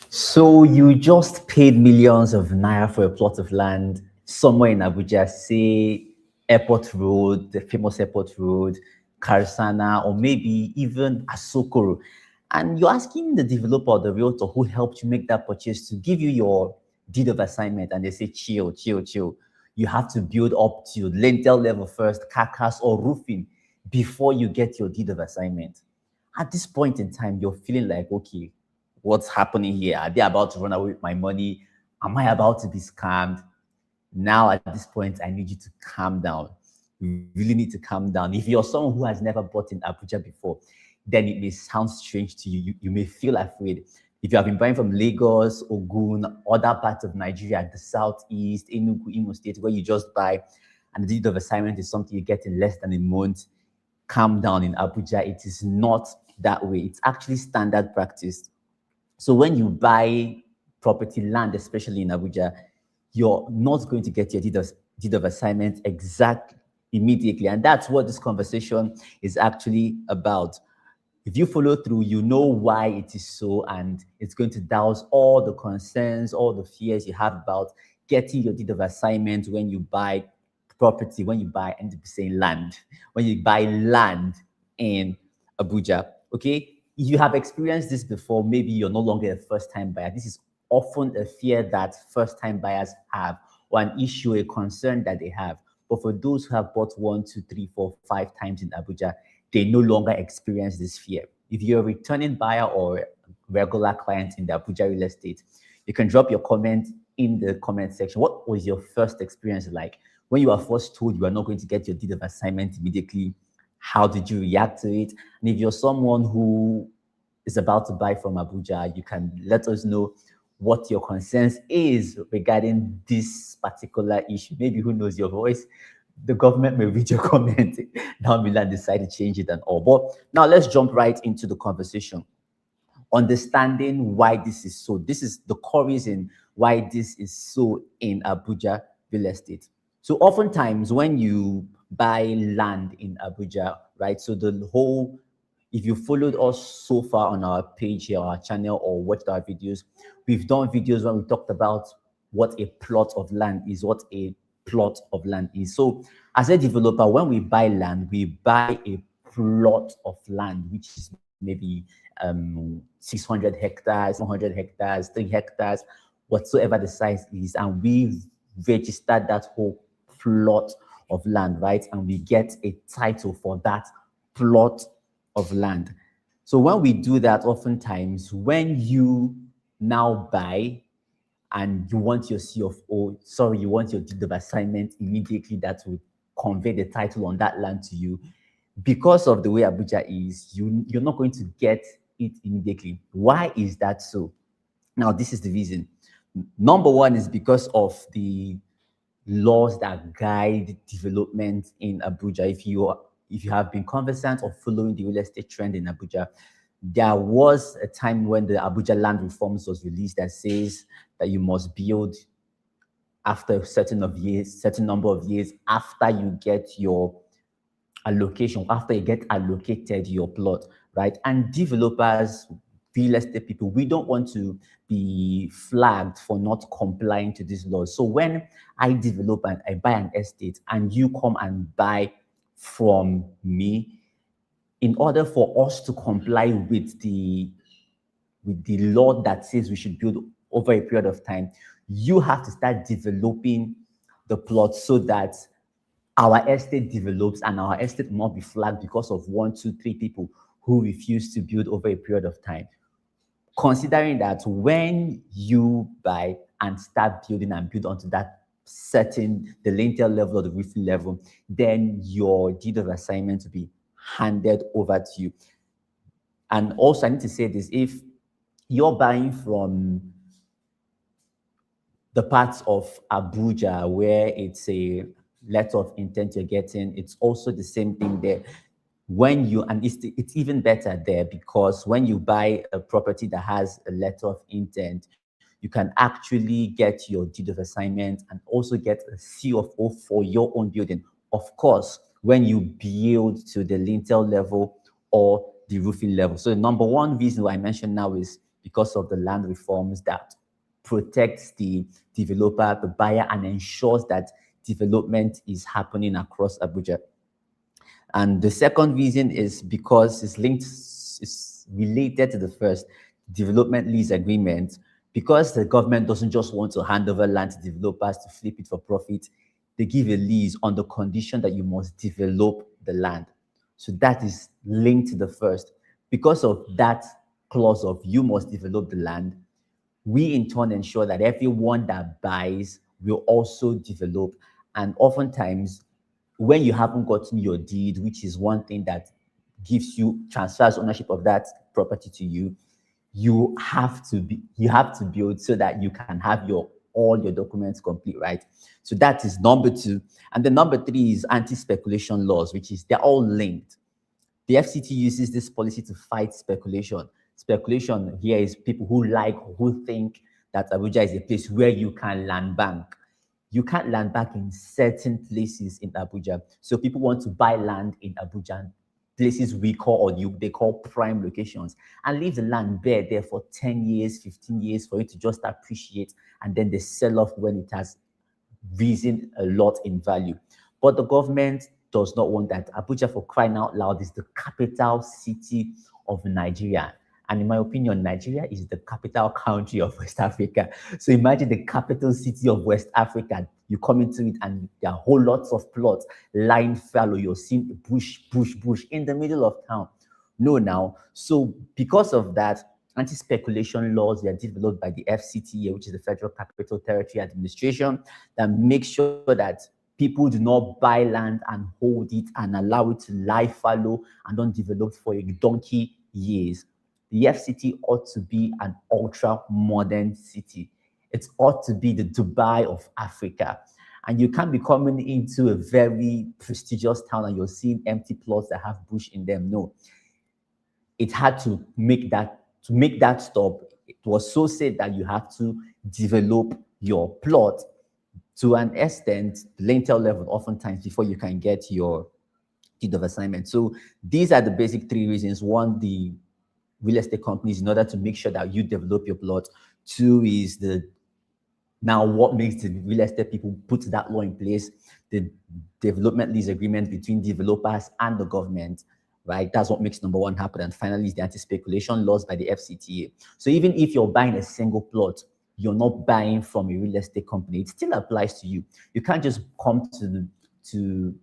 So you just paid millions of naira for a plot of land somewhere in Abuja, say Airport Road, the famous Airport Road, Karsana, or maybe even Asokoro. And you're asking the developer or the realtor who helped you make that purchase to give you your deed of assignment, and they say, chill, chill, chill. You have to build up to lintel level first, carcass or roofing before you get your deed of assignment. At this point in time, you're feeling like, okay, what's happening here? Are they about to run away with my money? Am I about to be scammed? Now, at this point, I need you to calm down. You really need to calm down. If you're someone who has never bought in Abuja before, then it may sound strange to you. You may feel afraid. If you have been buying from Lagos, Ogun, other parts of Nigeria, the southeast, Enugu, Imo State, where you just buy, and the deed of assignment is something you get in less than a month, calm down. In Abuja, it is not that way. It's actually standard practice. So when you buy property, land, especially in Abuja, you're not going to get your deed of assignment exact immediately. And that's what this conversation is actually about. If you follow through, you know why it is so, and it's going to douse all the concerns, all the fears you have about getting your deed of assignment when you buy property, when you buy, and saying land, when you buy land in Abuja. Okay, if you have experienced this before, maybe you're no longer a first-time buyer. This is often a fear that first-time buyers have, or an issue, a concern that they have. But for those who have bought 1, 2, 3, 4, 5 times in Abuja, they no longer experience this fear. If you're a returning buyer or regular client in the Abuja real estate, you can drop your comment in the comment section. What was your first experience like? When you were first told you are not going to get your deed of assignment immediately, how did you react to it? And if you're someone who is about to buy from Abuja, you can let us know what your concerns is regarding this particular issue. Maybe who knows, your voice, the government may read your comment down below and decide to change it and all. But now let's jump right into the conversation. Understanding why this is so. This is the core reason why this is so in Abuja real estate. So oftentimes when you buy land in Abuja, right? So the whole, if you followed us so far on our page here, our channel, or watched our videos, we've done videos when we talked about what a plot of land is, what a plot of land is. So as a developer, when we buy land, we buy a plot of land, which is maybe 600 hectares, 100 hectares, 3 hectares, whatsoever the size is, and we've registered that whole plot of land, right? And we get a title for that plot of land. So when we do that, oftentimes, when you now buy and you want your CFO, sorry, you want your deed of assignment immediately that will convey the title on that land to you, because of the way Abuja is, you're not going to get it immediately. Why is that so? Now, this is the reason. Number one is because of the laws that guide development in Abuja. If you have been conversant or following the real estate trend in Abuja, there was a time when the Abuja Land Reforms was released that says that you must build after a certain number of years after you get your allocation, after you get allocated your plot, right? And developers, real estate people, we don't want to be flagged for not complying to these laws. So when I develop and I buy an estate and you come and buy from me, in order for us to comply with the law that says we should build over a period of time, you have to start developing the plot so that our estate develops and our estate will not be flagged because of 1, 2, 3 people who refuse to build over a period of time. Considering that when you buy and start building and build onto that the lintel level or the roofing level, then your deed of assignment will be handed over to you. And also, I need to say this, if you're buying from the parts of Abuja where it's a letter of intent you're getting, it's also the same thing there. And it's even better there, because when you buy a property that has a letter of intent, you can actually get your deed of assignment and also get a CFO for your own building. Of course, when you build to the lintel level or the roofing level. So the number one reason why I mentioned now is because of the land reforms that protects the developer, the buyer, and ensures that development is happening across Abuja. And the second reason is because it's related to the first, development lease agreement. Because the government doesn't just want to hand over land to developers to flip it for profit, they give a lease on the condition that you must develop the land. So that is linked to the first. Because of that clause of you must develop the land, we in turn ensure that everyone that buys will also develop. And oftentimes, when you haven't gotten your deed, which is one thing that transfers ownership of that property to you, you have to build so that you can have all your documents complete, right? So that is number two. And the number three is anti-speculation laws, which is they're all linked. The FCT uses this policy to fight speculation. Speculation here is people who think that Abuja is a place where you can land bank. You can't land bank in certain places in Abuja. So people want to buy land in Abuja, places they call prime locations, and leave the land bare there for 10 years, 15 years for it to just appreciate, and then they sell off when it has risen a lot in value. But the government does not want that. Abuja, for crying out loud, is the capital city of Nigeria. And in my opinion, Nigeria is the capital country of West Africa. So imagine the capital city of West Africa. You come into it and there are whole lots of plots lying fallow. You're seeing bush in the middle of town. No, now. So because of that, anti-speculation laws were developed by the FCTA, which is the Federal Capital Territory Administration, that makes sure that people do not buy land and hold it and allow it to lie fallow and undeveloped for a donkey years. The FCT ought to be an ultra-modern city. It ought to be the Dubai of Africa. And you can't be coming into a very prestigious town and you're seeing empty plots that have bush in them. No. It had to make that stop. It was so said that you have to develop your plot to an extent, lintel level, oftentimes, before you can get your deed of assignment. So these are the basic three reasons. One, the real estate companies, in order to make sure that you develop your plot. Two is now what makes the real estate people put that law in place, the development lease agreement between developers and the government, right? That's what makes number one happen. And finally is the anti-speculation laws by the FCTA. So even if you're buying a single plot, you're not buying from a real estate company, it still applies to you. You can't just come to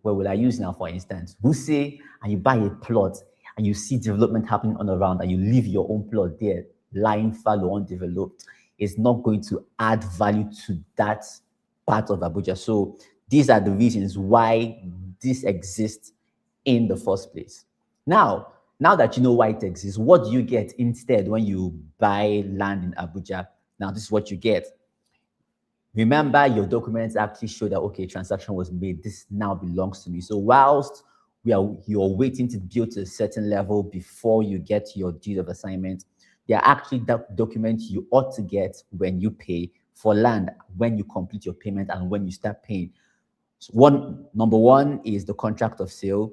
where will I use now, for instance, Wuse, and you buy a plot and you see development happening on around and you leave your own plot there, lying fallow, undeveloped. It's not going to add value to that part of Abuja. So these are the reasons why this exists in the first place. Now that you know why it exists, what do you get instead when you buy land in Abuja? Now, this is what you get. Remember, your documents actually show that, okay, transaction was made. This now belongs to me. So whilst you're waiting to build to a certain level before you get your deed of assignment, there are actually documents you ought to get when you pay for land, when you complete your payment and when you start paying. So number one is the contract of sale.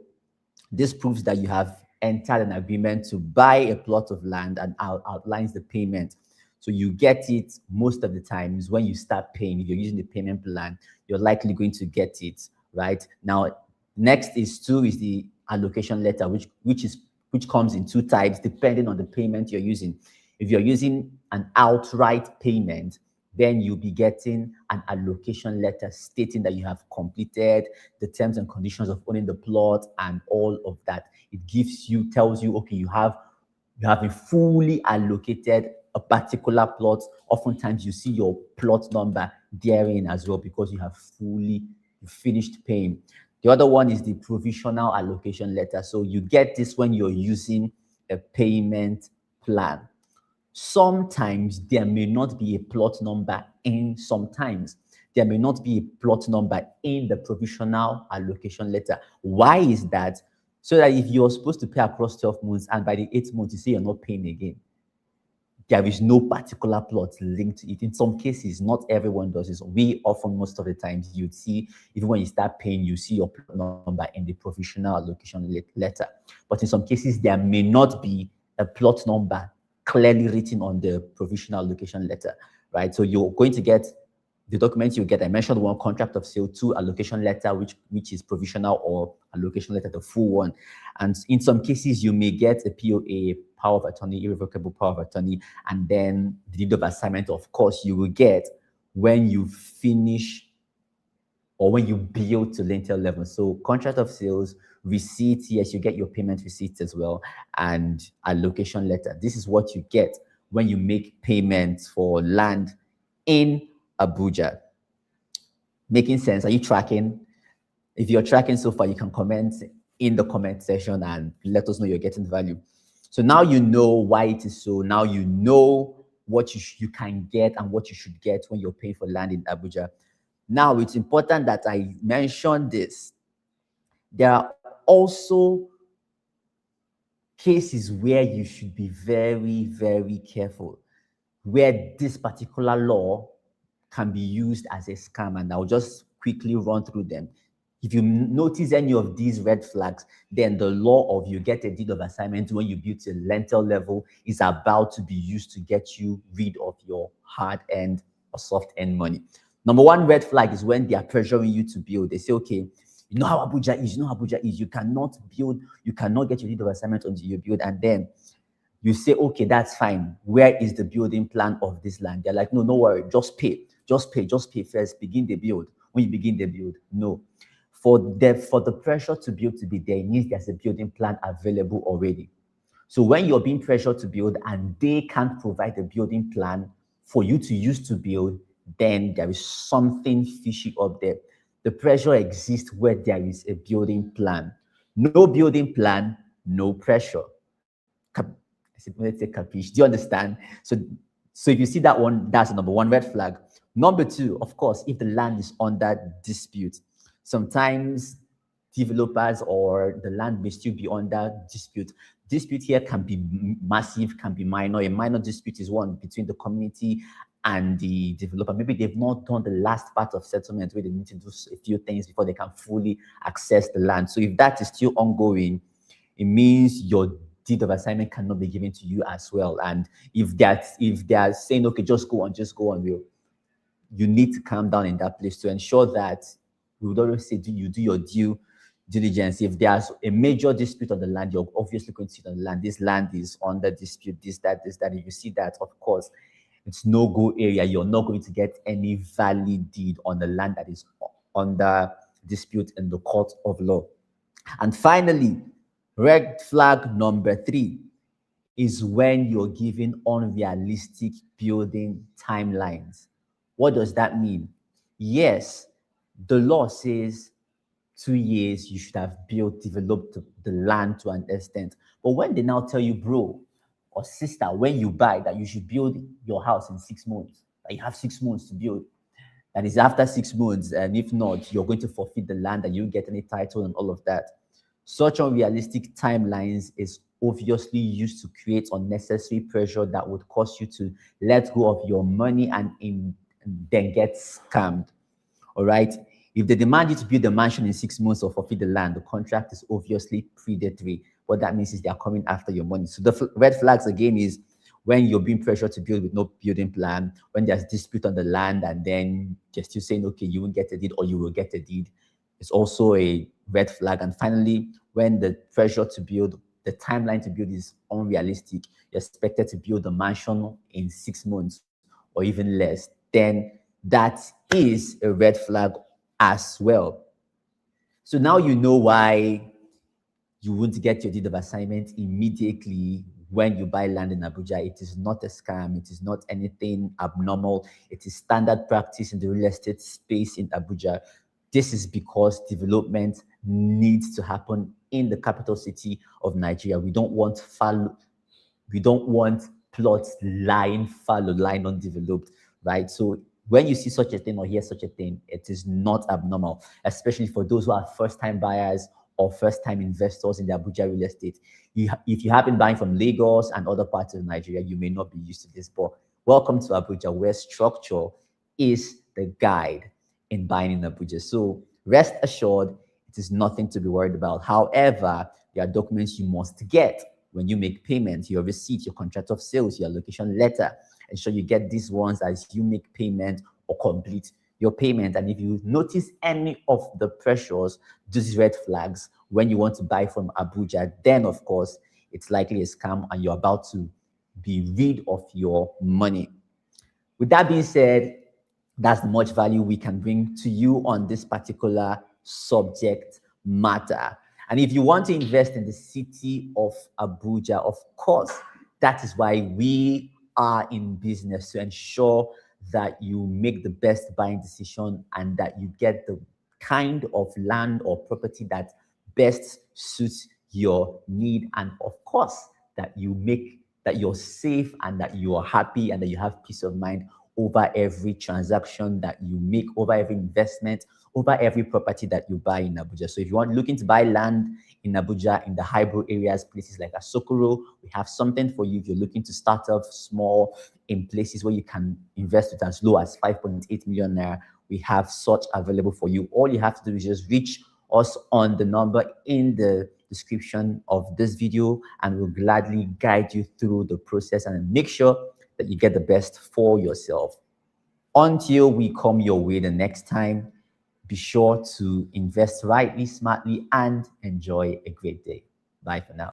This proves that you have entered an agreement to buy a plot of land and outlines the payment. So you get it most of the times when you start paying. If you're using the payment plan, you're likely going to get it, right? Now, next is the allocation letter, which comes in two types depending on the payment you're using. If you're using an outright payment, then you'll be getting an allocation letter stating that you have completed the terms and conditions of owning the plot and all of that. It tells you, okay, you have been fully allocated a particular plot. Oftentimes you see your plot number therein as well because you have finished paying. The other one is the provisional allocation letter. So you get this when you're using a payment plan. Sometimes there may not be a plot number sometimes there may not be a plot number in the provisional allocation letter. Why is that? So that if you're supposed to pay across 12 months and by the 8th month you say you're not paying again, there is no particular plot linked to it. In some cases, not everyone does this. Most of the times, you'd see, even when you start paying, you see your plot number in the provisional allocation letter. But in some cases, there may not be a plot number clearly written on the provisional allocation letter, right? So you're going to get the documents you get. I mentioned one, contract of sale; two, allocation letter, which is provisional, or allocation letter, the full one. And in some cases, you may get a POA, power of attorney, irrevocable power of attorney, and then the deed of assignment. Of course, you will get when you finish or when you build to lintel level. So contract of sales, receipt, yes, you get your payment receipts as well, and allocation letter. This is what you get when you make payments for land in Abuja. Making sense? Are you tracking? If you're tracking so far, you can comment in the comment section and let us know you're getting value. So now you know why it is so. Now you know what you can get and what you should get when you're paying for land in Abuja. Now, it's important that I mention this. There are also cases where you should be very, very careful, where this particular law can be used as a scam, and I'll just quickly run through them. If you notice any of these red flags, then the law of you get a deed of assignment when you build to lentil level is about to be used to get you rid of your hard-earned or soft-earned money. Number one red flag is when they are pressuring you to build. They say, okay, you know how Abuja is, you cannot build, you cannot get your deed of assignment until you build. And then you say, okay, that's fine. Where is the building plan of this land? They're like, no, no worry, just pay first, begin the build. When you begin the build, no. For the pressure to build to be there, it means there's a building plan available already. So when you're being pressured to build and they can't provide a building plan for you to use to build, then there is something fishy up there. The pressure exists where there is a building plan. No building plan, no pressure. Let's say capiche. Do you understand? So if you see that one, that's the number one red flag. Number two, of course, if the land is under dispute. Sometimes developers or the land may still be under dispute. Dispute here can be massive, can be minor. A minor dispute is one between the community and the developer. Maybe they've not done the last part of settlement where they need to do a few things before they can fully access the land. So if that is still ongoing, it means your deed of assignment cannot be given to you as well. And if they are saying, okay, just go on, you need to calm down in that place to ensure that we would always say, you do your due diligence. If there's a major dispute on the land, you're obviously going to see on the land, this land is under dispute, this, that. If you see that, of course, it's no-go area. You're not going to get any valid deed on the land that is under dispute in the court of law. And finally, red flag number 3 is when you're given unrealistic building timelines. What does that mean? Yes, the law says 2 years you should have developed the land to an extent. But when they now tell you, bro or sister, when you buy, that you should build your house in 6 months, that you have 6 months to build, that is after 6 months, and if not, you're going to forfeit the land and you get any title and all of that. Such unrealistic timelines is obviously used to create unnecessary pressure that would cause you to let go of your money and then get scammed. All right. If they demand you to build a mansion in 6 months or forfeit the land, the contract is obviously predatory. What that means is they are coming after your money. So the red flags again is when you're being pressured to build with no building plan, when there's dispute on the land and then they're still saying, okay, you won't get a deed or you will get a deed. It's also a red flag. And finally, when the pressure to build, the timeline to build is unrealistic, you're expected to build a mansion in 6 months or even less, then that is a red flag as well. So now you know why you won't get your deed of assignment immediately when you buy land in Abuja. It is not a scam. It is not anything abnormal. It is standard practice in the real estate space in Abuja. This is because development needs to happen in the capital city of Nigeria. We don't want plots lying fallow, lying undeveloped, right? So when you see such a thing or hear such a thing, it is not abnormal, especially for those who are first-time buyers or first-time investors in the Abuja real estate. If you have been buying from Lagos and other parts of Nigeria, you may not be used to this, but welcome to Abuja, where structure is the guide in buying in Abuja. So rest assured, it is nothing to be worried about. However, there are documents you must get when you make payments, your receipt, your contract of sales, your allocation letter. Ensure you get these ones as you make payment or complete your payment. And if you notice any of the pressures, these red flags, when you want to buy from Abuja, then of course, it's likely a scam and you're about to be rid of your money. With that being said, that's the much value we can bring to you on this particular subject matter. And if you want to invest in the city of Abuja, of course, that is why we are in business, to ensure that you make the best buying decision and that you get the kind of land or property that best suits your need, and of course that you're safe and that you are happy and that you have peace of mind over every transaction that you make, over every investment, over every property that you buy in Abuja. So if you are looking to buy land in Abuja, in the high-bro areas, places like Asokoro, we have something for you. If you're looking to start off small in places where you can invest with as low as 5.8 million naira, we have such available for you. All you have to do is just reach us on the number in the description of this video, and we'll gladly guide you through the process and make sure that you get the best for yourself. Until we come your way the next time, be sure to invest rightly, smartly, and enjoy a great day. Bye for now.